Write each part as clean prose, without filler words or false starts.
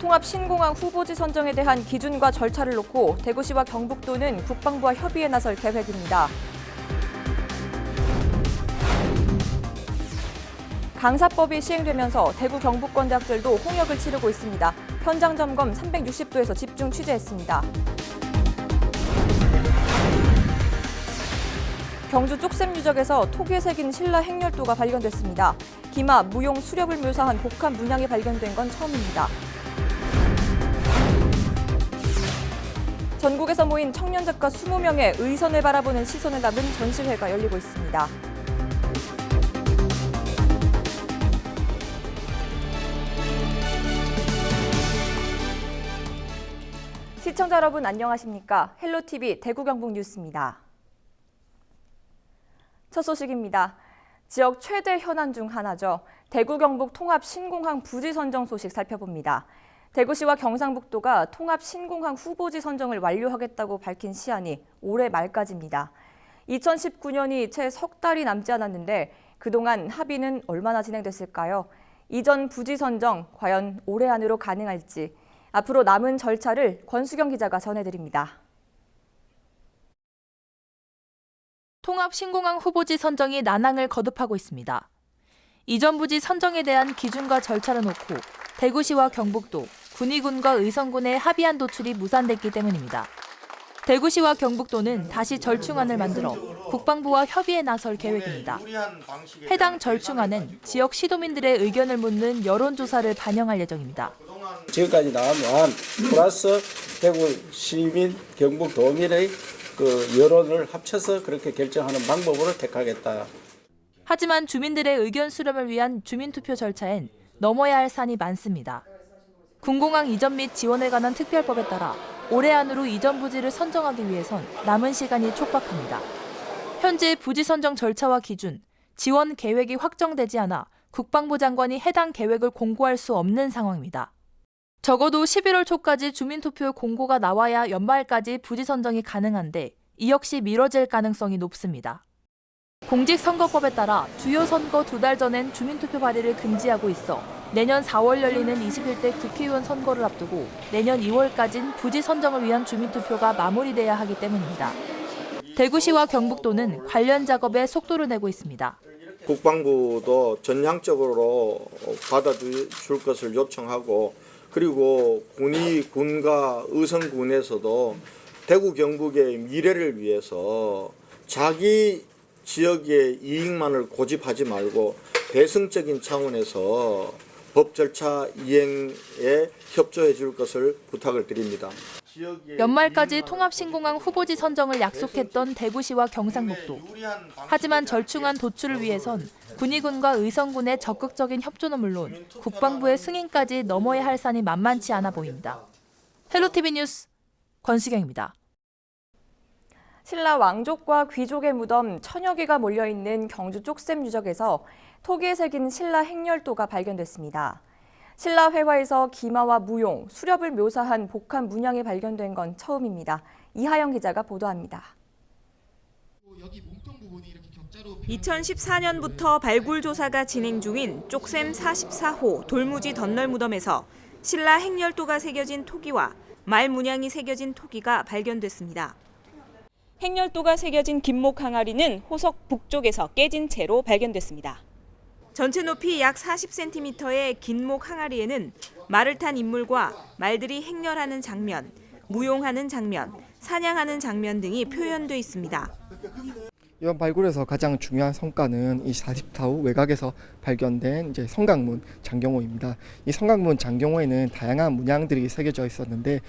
통합 신공항 후보지 선정에 대한 기준과 절차를 놓고 대구시와 경북도는 국방부와 협의에 나설 계획입니다. 강사법이 시행되면서 대구 경북권 대학들도 홍역을 치르고 있습니다. 현장 점검 360도에서 집중 취재했습니다. 경주 쪽샘 유적에서 토기에 새긴 신라 행렬도가 발견됐습니다. 기마, 무용, 수렵을 묘사한 복합 문양이 발견된 건 처음입니다. 전국에서 모인 청년 작가 20명의 의선을 바라보는 시선을 담은 전시회가 열리고 있습니다. 시청자 여러분 안녕하십니까? 헬로TV 대구 경북 뉴스입니다. 첫 소식입니다. 지역 최대 현안 중 하나죠. 대구 경북 통합 신공항 부지 선정 소식 살펴봅니다. 대구시와 경상북도가 통합 신공항 후보지 선정을 완료하겠다고 밝힌 시한이 올해 말까지입니다. 2019년이 채 석 달이 남지 않았는데 그동안 합의는 얼마나 진행됐을까요? 이전 부지 선정 과연 올해 안으로 가능할지 앞으로 남은 절차를 권수경 기자가 전해드립니다. 통합 신공항 후보지 선정이 난항을 거듭하고 있습니다. 이전 부지 선정에 대한 기준과 절차를 놓고 대구시와 경북도, 군위군과 의성군의 합의안 도출이 무산됐기 때문입니다. 대구시와 경북도는 다시 절충안을 만들어 국방부와 협의에 나설 계획입니다. 해당 절충안은 지역 시도민들의 의견을 묻는 여론조사를 반영할 예정입니다. 지금까지 나온 플러스 대구 시민, 경북도민의 여론을 합쳐서 그렇게 결정하는 방법으로 택하겠다. 하지만 주민들의 의견 수렴을 위한 주민투표 절차엔 넘어야 할 산이 많습니다. 군공항 이전 및 지원에 관한 특별법에 따라 올해 안으로 이전 부지를 선정하기 위해선 남은 시간이 촉박합니다. 현재 부지 선정 절차와 기준, 지원 계획이 확정되지 않아 국방부 장관이 해당 계획을 공고할 수 없는 상황입니다. 적어도 11월 초까지 주민투표 공고가 나와야 연말까지 부지 선정이 가능한데 이 역시 미뤄질 가능성이 높습니다. 공직선거법에 따라 주요 선거 2달 전엔 주민투표 발의를 금지하고 있어 내년 4월 열리는 21대 국회의원 선거를 앞두고 내년 2월까지는 부지 선정을 위한 주민투표가 마무리돼야 하기 때문입니다. 대구시와 경북도는 관련 작업에 속도를 내고 있습니다. 국방부도 전향적으로 받아줄 것을 요청하고 그리고 군과 의성군에서도 대구 경북의 미래를 위해서 자기 지역의 이익만을 고집하지 말고 대승적인 차원에서 법 절차 이행에 협조해 줄 것을 부탁을 드립니다. 연말까지 통합 신공항 후보지 선정을 약속했던 대구시와 경상북도. 하지만 절충안 도출을 위해선 군위군과 의성군의 적극적인 협조는 물론 국방부의 승인까지 넘어야 할 산이 만만치 않아 보입니다. 헬로TV 뉴스 권수경입니다. 신라 왕족과 귀족의 무덤 1000여 개가 몰려있는 경주 쪽샘 유적에서 토기에 새긴 신라 행렬도가 발견됐습니다. 신라 회화에서 기마와 무용, 수렵을 묘사한 복합 문양이 발견된 건 처음입니다. 이하영 기자가 보도합니다. 2014년부터 발굴 조사가 진행 중인 쪽샘 44호 돌무지 덧널 무덤에서 신라 행렬도가 새겨진 토기와 말 문양이 새겨진 토기가 발견됐습니다. 행렬도가 새겨진 김목 항아리는 호석 북쪽에서 깨진 채로 발견됐습니다. 전체 높이 약 40cm의 긴목 항아리에는 말을 탄 인물과 말들이 행렬하는 장면, 무용하는 장면, 사냥하는 장면 등이 표현돼 있습니다. 이번 발굴에서 가장 중요한 성과는 이 44호 외곽에서 발견된 성곽문 장경호입니다. 이 성곽문 장경호에는 다양한 문양들이 새겨져 있었는데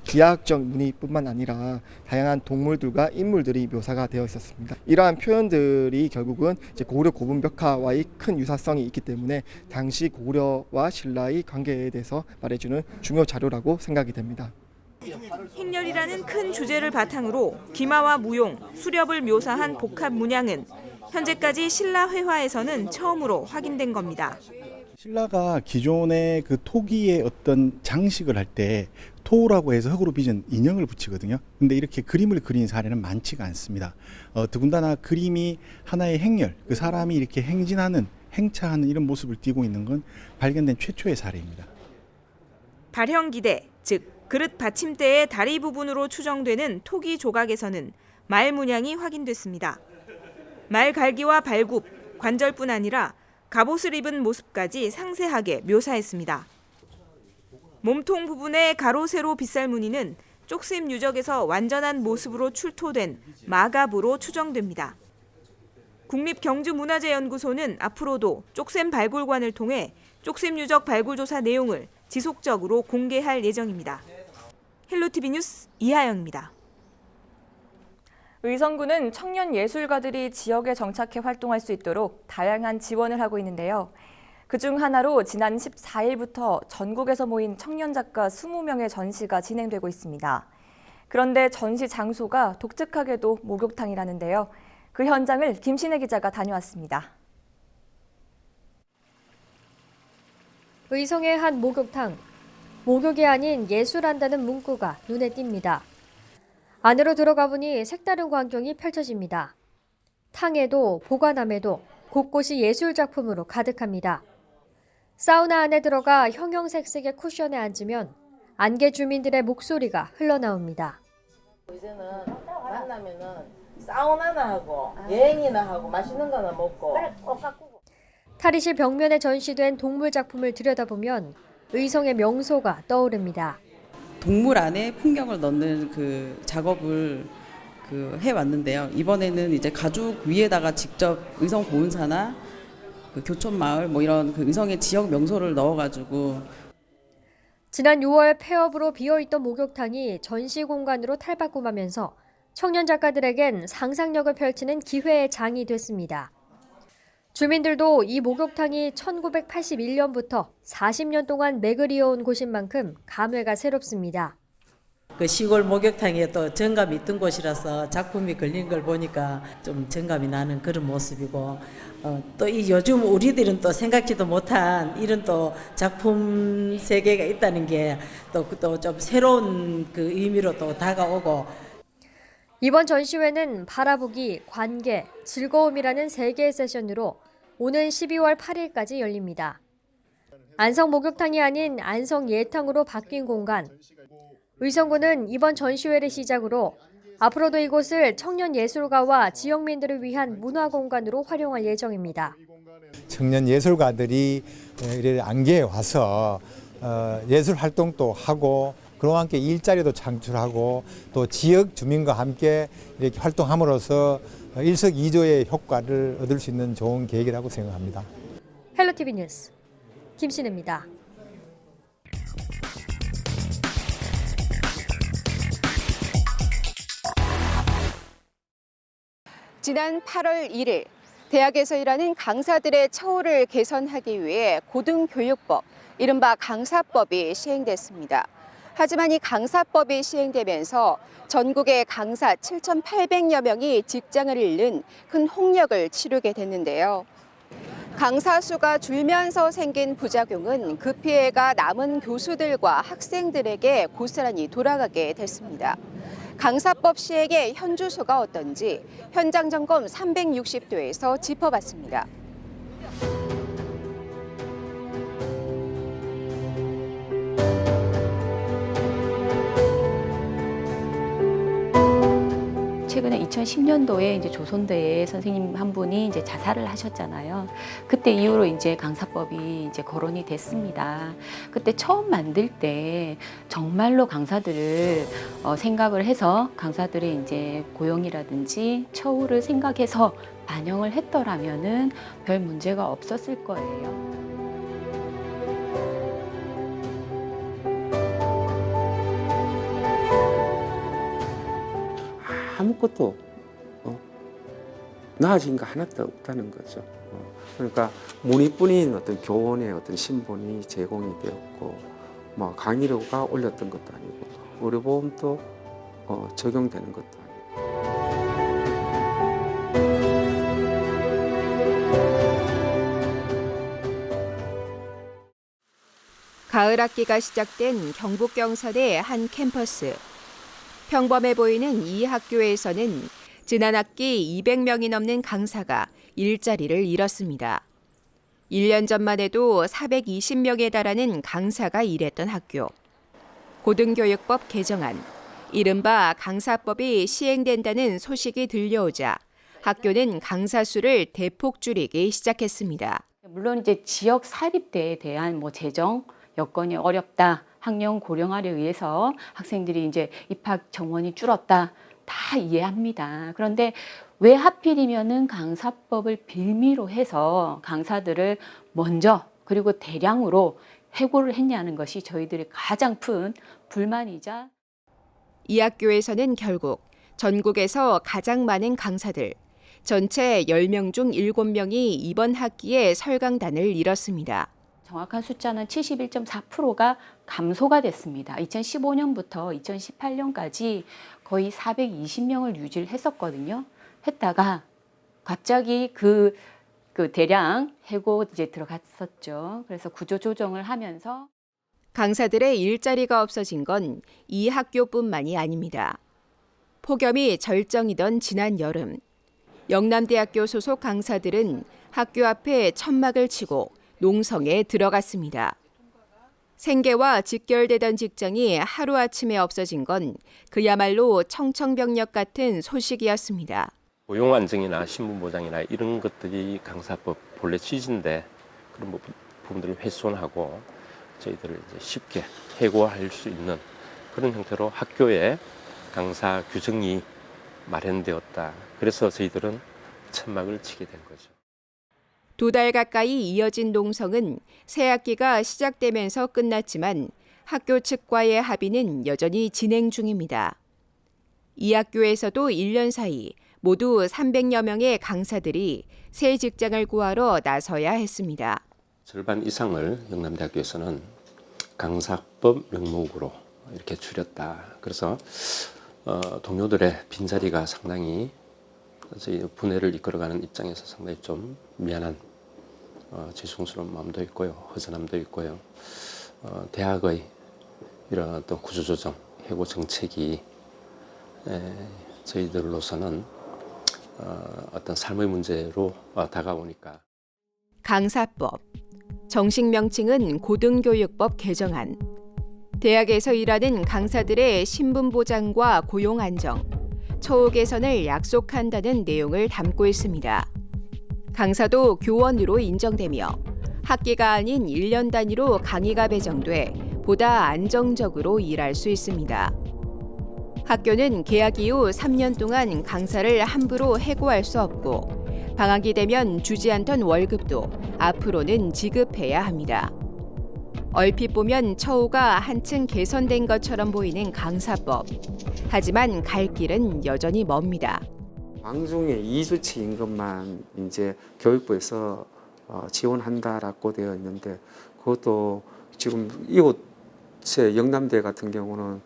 기하학적 무늬뿐만 아니라 다양한 동물들과 인물들이 묘사가 되어 있었습니다. 이러한 표현들이 결국은 고구려 고분벽화와의 큰 유사성이 있기 때문에 당시 고구려와 신라의 관계에 대해서 말해주는 중요 자료라고 생각이 됩니다. 행렬이라는 큰 주제를 바탕으로 기마와 무용, 수렵을 묘사한 복합 문양은 현재까지 신라 회화에서는 처음으로 확인된 겁니다. 신라가 기존의 그 토기의 어떤 장식을 할 때 토라고 해서 흙으로 빚은 인형을 붙이거든요. 근데 이렇게 그림을 그린 사례는 많지가 않습니다. 더군다나 그림이 하나의 행렬, 그 사람이 이렇게 행진하는, 행차하는 이런 모습을 띠고 있는 건 발견된 최초의 사례입니다. 발형기대, 즉 그릇 받침대의 다리 부분으로 추정되는 토기 조각에서는 말 문양이 확인됐습니다. 말 갈기와 발굽, 관절뿐 아니라 갑옷을 입은 모습까지 상세하게 묘사했습니다. 몸통 부분의 가로 세로 빗살 무늬는 쪽심 유적에서 완전한 모습으로 출토된 마갑으로 추정됩니다. 국립경주문화재연구소는 앞으로도 쪽샘 발굴관을 통해 쪽샘 유적 발굴 조사 내용을 지속적으로 공개할 예정입니다. 헬로티비 뉴스 이하영입니다. 의성구는 청년 예술가들이 지역에 정착해 활동할 수 있도록 다양한 지원을 하고 있는데요. 그중 하나로 지난 14일부터 전국에서 모인 청년 작가 20명의 전시가 진행되고 있습니다. 그런데 전시 장소가 독특하게도 목욕탕이라는데요. 그 현장을 김신혜 기자가 다녀왔습니다. 의성의 한 목욕탕. 목욕이 아닌 예술한다는 문구가 눈에 띕니다. 안으로 들어가 보니 색다른 광경이 펼쳐집니다. 탕에도 보관함에도 곳곳이 예술 작품으로 가득합니다. 사우나 안에 들어가 형형색색의 쿠션에 앉으면 안개 주민들의 목소리가 흘러나옵니다. 이제는 만나면은 사우나나 하고 여행이나 하고 맛있는 거나 먹고 탈의실 벽면에 전시된 동물 작품을 들여다보면 의성의 명소가 떠오릅니다. 동물 안에 풍경을 넣는 그 작업을 해왔는데요. 이번에는 이제 가죽 위에다가 직접 의성 보은사나 그 교촌마을 뭐 이런 그 의성의 지역 명소를 넣어가지고 지난 6월 폐업으로 비어있던 목욕탕이 전시 공간으로 탈바꿈하면서 청년 작가들에겐 상상력을 펼치는 기회의 장이 됐습니다. 주민들도 이 목욕탕이 1981년부터 40년 동안 맥을 이어온 곳인 만큼 감회가 새롭습니다. 그 시골 목욕탕에 또 정감이 있던 곳이라서 작품이 걸린 걸 보니까 좀 정감이 나는 그런 모습이고 또 이 요즘 우리들은 또 생각지도 못한 이런 또 작품 세계가 있다는 게 또 좀 새로운 그 의미로 또 다가오고 이번 전시회는 바라보기, 관계, 즐거움이라는 3개의 세션으로 오는 12월 8일까지 열립니다. 안성 목욕탕이 아닌 안성 예탕으로 바뀐 공간. 의성구는 이번 전시회를 시작으로 앞으로도 이곳을 청년 예술가와 지역민들을 위한 문화공간으로 활용할 예정입니다. 청년 예술가들이 이렇게 안개에 와서 예술 활동도 하고 그와 함께 일자리도 창출하고 또 지역 주민과 함께 이렇게 활동함으로써 일석이조의 효과를 얻을 수 있는 좋은 계획이라고 생각합니다. 헬로티비 뉴스 김신혜입니다. 지난 8월 1일 대학에서 일하는 강사들의 처우를 개선하기 위해 고등교육법, 이른바 강사법이 시행됐습니다. 하지만 이 강사법이 시행되면서 전국의 강사 7,800여 명이 직장을 잃는 큰 홍역을 치르게 됐는데요. 강사 수가 줄면서 생긴 부작용은 그 피해가 남은 교수들과 학생들에게 고스란히 돌아가게 됐습니다. 강사법 시행의 현주소가 어떤지 현장 점검 360도에서 짚어봤습니다. 최근에 2010년도에 이제 조선대에 선생님 한 분이 이제 자살을 하셨잖아요. 그때 이후로 이제 강사법이 이제 거론이 됐습니다. 그때 처음 만들 때 정말로 강사들을 생각을 해서 강사들의 이제 고용이라든지 처우를 생각해서 반영을 했더라면은 별 문제가 없었을 거예요. 아무것도 나아진 거 하나도 없다는 거죠. 그러니까 문의뿐인 어떤 교원의 어떤 신분이 제공이 되었고, 뭐 강의료가 올렸던 것도 아니고, 의료보험도 적용되는 것도 아니고. 가을 학기가 시작된 경북 경산의 한 캠퍼스. 평범해 보이는 이 학교에서는 지난 학기 200명이 넘는 강사가 일자리를 잃었습니다. 1년 전만 해도 420명에 달하는 강사가 일했던 학교. 고등교육법 개정안, 이른바 강사법이 시행된다는 소식이 들려오자 학교는 강사 수를 대폭 줄이기 시작했습니다. 물론 이제 지역 사립대에 대한 재정 여건이 어렵다, 학령 고령화를 위해서 학생들이 이제 입학 정원이 줄었다, 다 이해합니다. 그런데 왜 하필이면은 강사법을 빌미로 해서 강사들을 먼저 그리고 대량으로 해고를 했냐는 것이 저희들의 가장 큰 불만이자. 이 학교에서는 결국 전국에서 가장 많은 강사들, 전체 10명 중 7명이 이번 학기에 설강단을 잃었습니다. 정확한 숫자는 71.4%가 감소가 됐습니다. 2015년부터 2018년까지 거의 420명을 유지를 했었거든요. 했다가 갑자기 그 대량 해고 이제 들어갔었죠. 그래서 구조 조정을 하면서 강사들의 일자리가 없어진 건 이 학교뿐만이 아닙니다. 폭염이 절정이던 지난 여름, 영남대학교 소속 강사들은 학교 앞에 천막을 치고 농성에 들어갔습니다. 생계와 직결되던 직장이 하루아침에 없어진 건 그야말로 청천벽력 같은 소식이었습니다. 고용 안정이나 신분 보장이나 이런 것들이 강사법 본래 취지인데 그런 부분들을 훼손하고 저희들을 이제 쉽게 해고할 수 있는 그런 형태로 학교에 강사 규정이 마련되었다. 그래서 저희들은 천막을 치게 된 거죠. 2달 가까이 이어진 농성은 새 학기가 시작되면서 끝났지만 학교 측과의 합의는 여전히 진행 중입니다. 이 학교에서도 1년 사이 모두 300여 명의 강사들이 새 직장을 구하러 나서야 했습니다. 절반 이상을 영남대학교에서는 강사법 명목으로 이렇게 줄였다. 그래서 동료들의 빈자리가 상당히 저희 분해를 이끌어가는 입장에서 상당히 좀 미안한 죄송스러운 마음도 있고요, 허전함도 있고요. 대학의 이런 어떤 구조조정, 해고 정책이 저희들로서는 어떤 삶의 문제로 다가오니까. 강사법, 정식 명칭은 고등교육법 개정안. 대학에서 일하는 강사들의 신분 보장과 고용 안정, 처우 개선을 약속한다는 내용을 담고 있습니다. 강사도 교원으로 인정되며 학기가 아닌 1년 단위로 강의가 배정돼 보다 안정적으로 일할 수 있습니다. 학교는 개학 이후 3년 동안 강사를 함부로 해고할 수 없고 방학이 되면 주지 않던 월급도 앞으로는 지급해야 합니다. 얼핏 보면 처우가 한층 개선된 것처럼 보이는 강사법. 하지만 갈 길은 여전히 멉니다. 방중의 2주치 임금만 이제 교육부에서 지원한다라고 되어 있는데 그것도 지금 이곳의 영남대 같은 경우는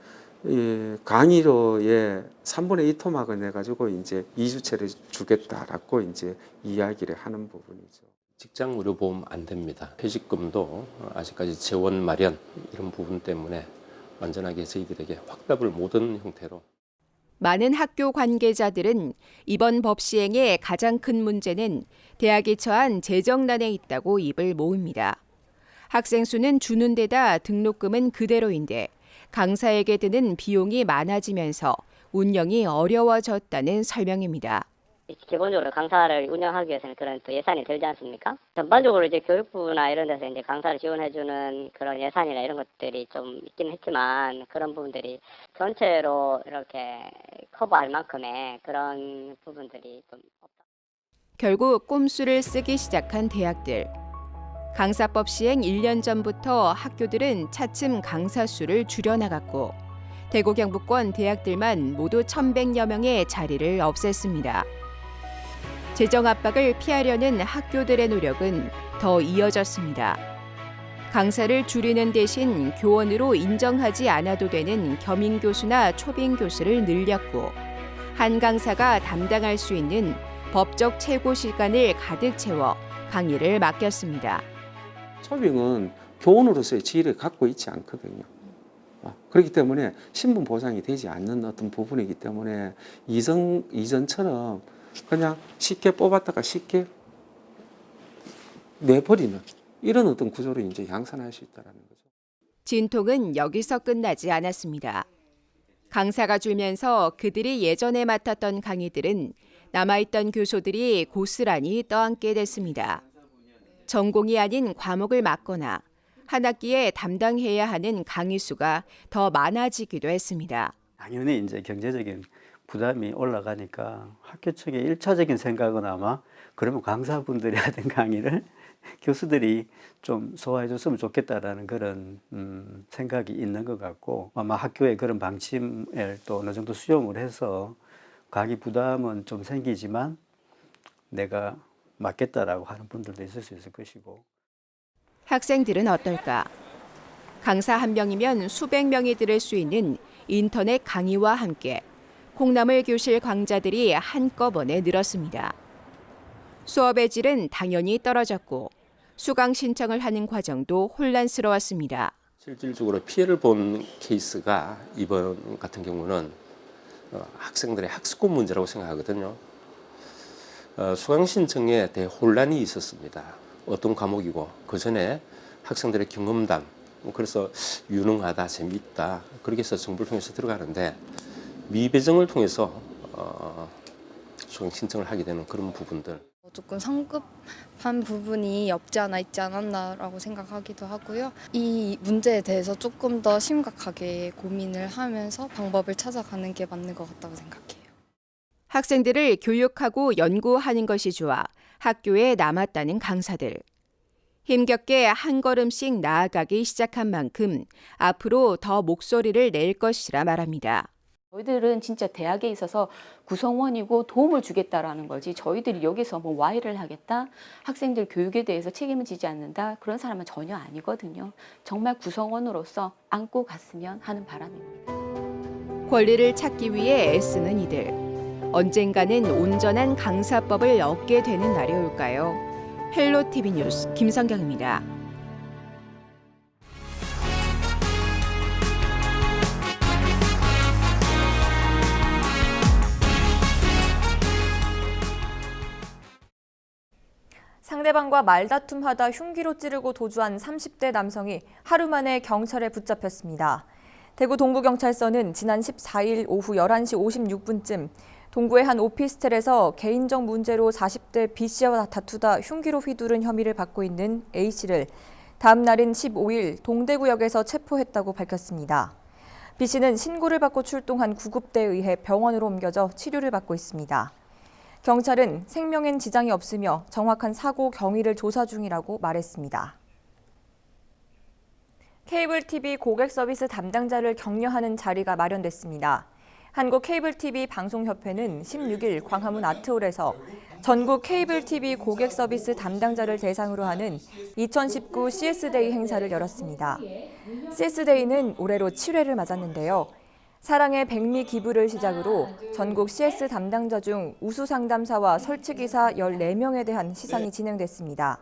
이 강의료의 3분의 2 토막을 내 가지고 이제 2주체를 주겠다라고 이제 이야기를 하는 부분이죠. 직장 의료보험 안 됩니다. 퇴직금도 아직까지 재원 마련 이런 부분 때문에 완전하게 저희들에게 확답을 못한 형태로. 많은 학교 관계자들은 이번 법 시행의 가장 큰 문제는 대학이 처한 재정난에 있다고 입을 모읍니다. 학생 수는 주는 데다 등록금은 그대로인데 강사에게 드는 비용이 많아지면서 운영이 어려워졌다는 설명입니다. 기본적으로 강사를 운영하기 위해서는 그런 또 예산이 들지 않습니까? 전반적으로 이제 교육부나 이런 데서 이제 강사를 지원해주는 그런 예산이나 이런 것들이 좀 있긴 했지만 그런 부분들이 전체로 이렇게 커버할 만큼의 그런 부분들이 좀 없다. 결국 꼼수를 쓰기 시작한 대학들. 강사법 시행 1년 전부터 학교들은 차츰 강사 수를 줄여나갔고 대구 경북권 대학들만 모두 1,100여 명의 자리를 없앴습니다. 재정 압박을 피하려는 학교들의 노력은 더 이어졌습니다. 강사를 줄이는 대신 교원으로 인정하지 않아도 되는 겸임 교수나 초빙 교수를 늘렸고 한 강사가 담당할 수 있는 법적 최고 시간을 가득 채워 강의를 맡겼습니다. 초빙은 교원으로서의 지위를 갖고 있지 않거든요. 그렇기 때문에 신분 보장이 되지 않는 어떤 부분이기 때문에 이전처럼 그냥 쉽게 뽑았다가 쉽게 내버리는 이런 어떤 구조로 이제 양산할 수 있다는 거죠. 진통은 여기서 끝나지 않았습니다. 강사가 줄면서 그들이 예전에 맡았던 강의들은 남아있던 교소들이 고스란히 떠안게 됐습니다. 전공이 아닌 과목을 맡거나 한 학기에 담당해야 하는 강의 수가 더 많아지기도 했습니다. 당연히 이제 경제적인 부담이 올라가니까 학교 측의 1차적인 생각은 아마 그러면 강사분들이 하던 강의를 교수들이 좀 소화해 줬으면 좋겠다라는 그런 생각이 있는 것 같고, 아마 학교에 그런 방침을 또 어느 정도 수용을 해서 강의 부담은 좀 생기지만 내가 맡겠다라고 하는 분들도 있을 수 있을 것이고. 학생들은 어떨까? 강사 한 명이면 수백 명이 들을 수 있는 인터넷 강의와 함께 콩나물 교실 강좌들이 한꺼번에 늘었습니다. 수업의 질은 당연히 떨어졌고 수강 신청을 하는 과정도 혼란스러웠습니다. 실질적으로 피해를 본 케이스가 이번 같은 경우는 학생들의 학습권 문제라고 생각하거든요. 수강 신청에 대해 혼란이 있었습니다. 어떤 과목이고 그 전에 학생들의 경험담, 그래서 유능하다, 재미있다, 그렇게 해서 정보를 통해서 들어가는데 미배정을 통해서 수강 신청을 하게 되는 그런 부분들. 조금 성급한 부분이 없지 않아 있지 않았나라고 생각하기도 하고요. 이 문제에 대해서 조금 더 심각하게 고민을 하면서 방법을 찾아가는 게 맞는 것 같다고 생각해요. 학생들을 교육하고 연구하는 것이 좋아 학교에 남았다는 강사들. 힘겹게 한 걸음씩 나아가기 시작한 만큼 앞으로 더 목소리를 낼 것이라 말합니다. 저희들은 진짜 대학에 있어서 구성원이고 도움을 주겠다라는 거지, 저희들이 여기서 뭐 와해를 하겠다, 학생들 교육에 대해서 책임을 지지 않는다, 그런 사람은 전혀 아니거든요. 정말 구성원으로서 안고 갔으면 하는 바람입니다. 권리를 찾기 위해 애쓰는 이들. 언젠가는 온전한 강사법을 얻게 되는 날이 올까요? 헬로 TV 뉴스 김성경입니다. 상대방과 말다툼하다 흉기로 찌르고 도주한 30대 남성이 하루 만에 경찰에 붙잡혔습니다. 대구 동부경찰서는 지난 14일 오후 11시 56분쯤 동구의 한 오피스텔에서 개인적 문제로 40대 B씨와 다투다 흉기로 휘두른 혐의를 받고 있는 A씨를 다음 날인 15일 동대구역에서 체포했다고 밝혔습니다. B씨는 신고를 받고 출동한 구급대에 의해 병원으로 옮겨져 치료를 받고 있습니다. 경찰은 생명엔 지장이 없으며 정확한 사고 경위를 조사 중이라고 말했습니다. 케이블 TV 고객 서비스 담당자를 격려하는 자리가 마련됐습니다. 한국케이블TV 방송협회는 16일 광화문 아트홀에서 전국 케이블TV 고객 서비스 담당자를 대상으로 하는 2019 CS데이 행사를 열었습니다. CS데이는 올해로 7회를 맞았는데요. 사랑의 백미 기부를 시작으로 전국 CS 담당자 중 우수 상담사와 설치기사 14명에 대한 시상이 진행됐습니다.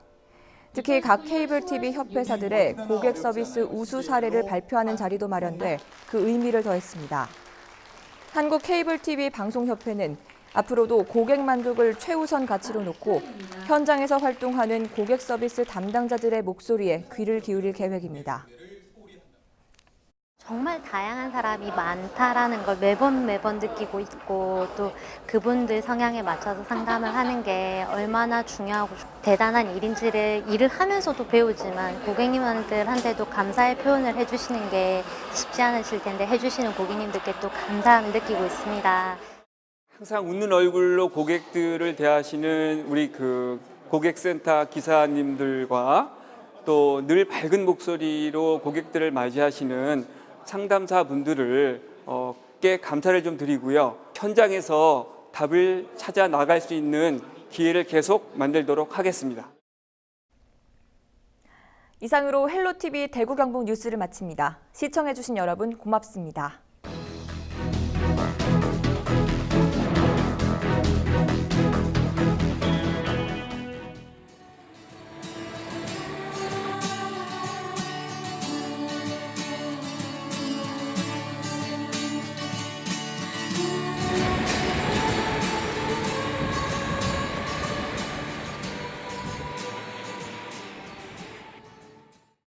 특히 각 케이블 TV 협회사들의 고객 서비스 우수 사례를 발표하는 자리도 마련돼 그 의미를 더했습니다. 한국 케이블 TV 방송협회는 앞으로도 고객 만족을 최우선 가치로 놓고 현장에서 활동하는 고객 서비스 담당자들의 목소리에 귀를 기울일 계획입니다. 정말 다양한 사람이 많다라는 걸 매번 느끼고 있고, 또 그분들 성향에 맞춰서 상담을 하는 게 얼마나 중요하고 대단한 일인지를 일을 하면서도 배우지만 고객님들한테도 감사의 표현을 해주시는 게 쉽지 않으실 텐데 해주시는 고객님들께 또 감사함을 느끼고 있습니다. 항상 웃는 얼굴로 고객들을 대하시는 우리 고객센터 기사님들과 또 늘 밝은 목소리로 고객들을 맞이하시는 상담사 분들께 감사를 좀 드리고요. 현장에서 답을 찾아 나갈 수 있는 기회를 계속 만들도록 하겠습니다. 이상으로 헬로TV 대구 경북 뉴스를 마칩니다. 시청해주신 여러분 고맙습니다.